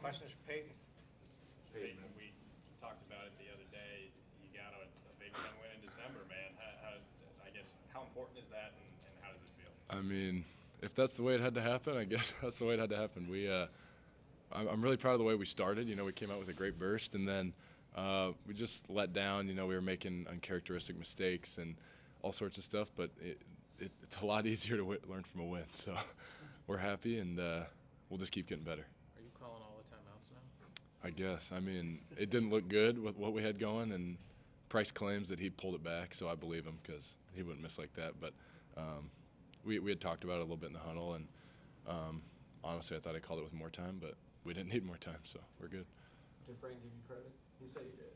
Questions for Payton? Payton, we talked about it the other day. You got a Big Ten win in December, man. I guess how important is that, and how does it feel? I mean, if that's the way it had to happen, I guess that's the way it had to happen. I'm really proud of the way we started. We came out with a great burst, and then we just let down. We were making uncharacteristic mistakes and all sorts of stuff, but it's a lot easier to learn from a win. So we're happy, and we'll just keep getting better. Are you calling all the timeouts now? I guess. I mean, it didn't look good with what we had going, and Price claims that he pulled it back, so I believe him because he wouldn't miss like that. But we had talked about it a little bit in the huddle, and honestly, I thought I called it with more time, but we didn't need more time, so we're good. Did Frank give you credit? He said he did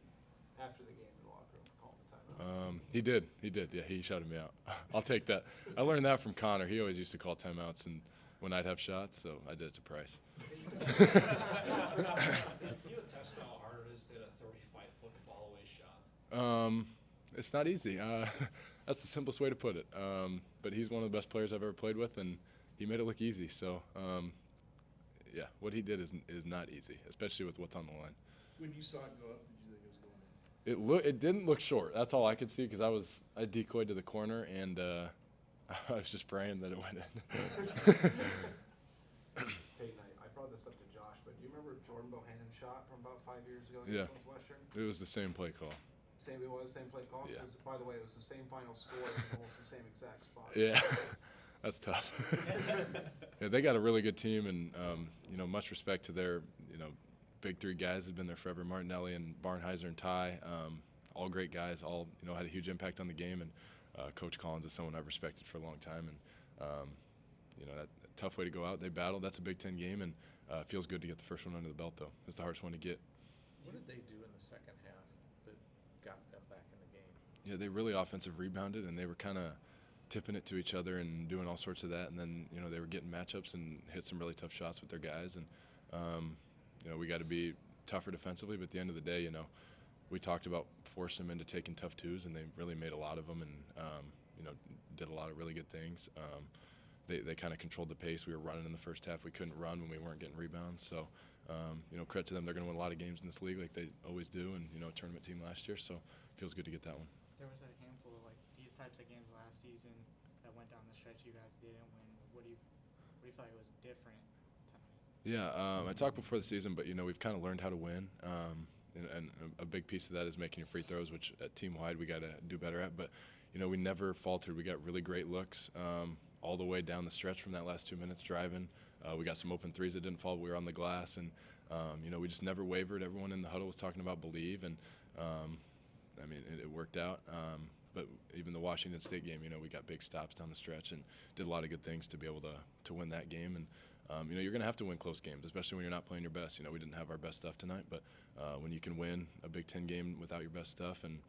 after the game in the locker room, calling the timeout. He did. Yeah, he shouted me out. I'll take that. I learned that from Connor. He always used to call timeouts and when I'd have shots, so I did it to Price. Can you attest how hard it is to hit a 35-foot fall-away shot? It's not easy. That's the simplest way to put it. But he's one of the best players I've ever played with, and he made it look easy. So, yeah, what he did is not easy, especially with what's on the line. When you saw it go up, did you think it was going in? It didn't look short. That's all I could see because I decoyed to the corner, and I was just praying that it went in. Peyton, I brought this up to Josh, but do you remember Jordan Bohannon's shot from about 5 years ago Yeah. against Northwestern? It was the same play call. Same play call? Yeah. By the way, it was the same final score in almost the same exact spot. Yeah, that's tough. Yeah, they got a really good team, and much respect to their big three guys who've been there forever: Martinelli and Barnheiser and Ty. All great guys. All had a huge impact on the game, and Coach Collins is someone I've respected for a long time. And that tough way to go out. They battled. That's a Big Ten game, and it feels good to get the first one under the belt, though. It's the hardest one to get. What did they do in the second half that got them back in the game? Yeah, they really offensive rebounded, and they were kind of tipping it to each other and doing all sorts of that. And then they were getting matchups and hit some really tough shots with their guys. And we got to be tougher defensively. But at the end of the day, we talked about forcing them into taking tough twos, and they really made a lot of them, and did a lot of really good things. They kind of controlled the pace. We were running in the first half. We couldn't run when we weren't getting rebounds. So, credit to them. They're going to win a lot of games in this league like they always do, and a tournament team last year. So, it feels good to get that one. There was a handful of these types of games last season that went down the stretch you guys didn't win. What do you feel like was different tonight? Yeah, I talked before the season, but we've kind of learned how to win. And a big piece of that is making your free throws, which team-wide we got to do better at. But we never faltered. We got really great looks all the way down the stretch from that last 2 minutes driving. We got some open threes that didn't fall. But we were on the glass, and we just never wavered. Everyone in the huddle was talking about believe, and it worked out. But even the Washington State game, we got big stops down the stretch and did a lot of good things to be able to win that game. And you're going to have to win close games, especially when you're not playing your best. We didn't have our best stuff tonight, but when you can win a Big Ten game without your best stuff and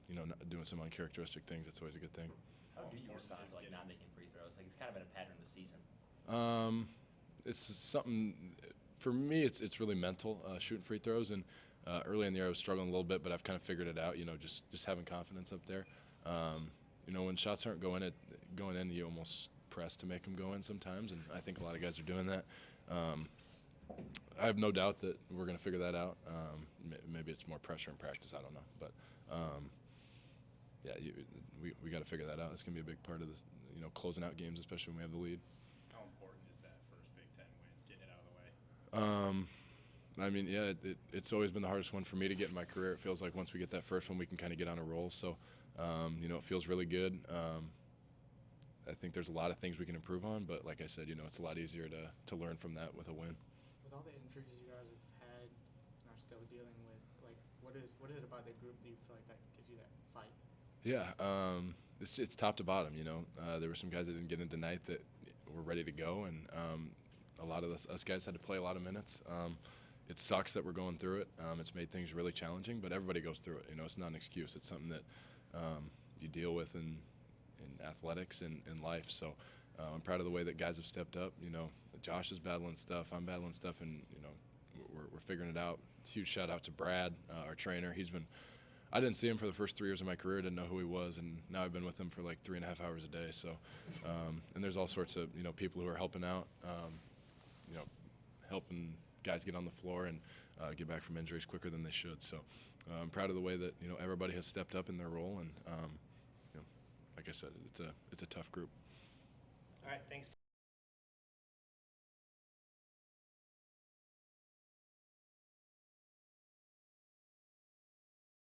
not doing some uncharacteristic things, that's always a good thing. How do you respond to not making free throws? It's kind of been a pattern this season. It's something for me. It's really mental, shooting free throws, and early in the year I was struggling a little bit, but I've kind of figured it out. Just having confidence up there. When shots aren't going in, you almost press to make them go in sometimes, and I think a lot of guys are doing that. I have no doubt that we're going to figure that out. Maybe it's more pressure in practice. I don't know, but we got to figure that out. It's going to be a big part of this, closing out games, especially when we have the lead. How important is that first Big Ten win, getting it out of the way? It's always been the hardest one for me to get in my career. It feels like once we get that first one, we can kind of get on a roll. So, it feels really good. I think there's a lot of things we can improve on, but like I said, it's a lot easier to learn from that with a win. With all the injuries you guys have had and are still dealing with, what is it about the group that you feel like that gives you that fight? Yeah, it's top to bottom. There were some guys that didn't get in tonight that were ready to go, and a lot of us guys had to play a lot of minutes. It sucks that we're going through it. It's made things really challenging, but everybody goes through it. It's not an excuse. It's something that you deal with in athletics and in life. So I'm proud of the way that guys have stepped up. Josh is battling stuff. I'm battling stuff, and we're figuring it out. Huge shout out to Brad, our trainer. I didn't see him for the first 3 years of my career. Didn't know who he was, and now I've been with him for 3.5 hours a day. So, and there's all sorts of people who are helping out, helping guys get on the floor and get back from injuries quicker than they should. So I'm proud of the way that everybody has stepped up in their role, and like I said, it's a tough group. All right, thanks.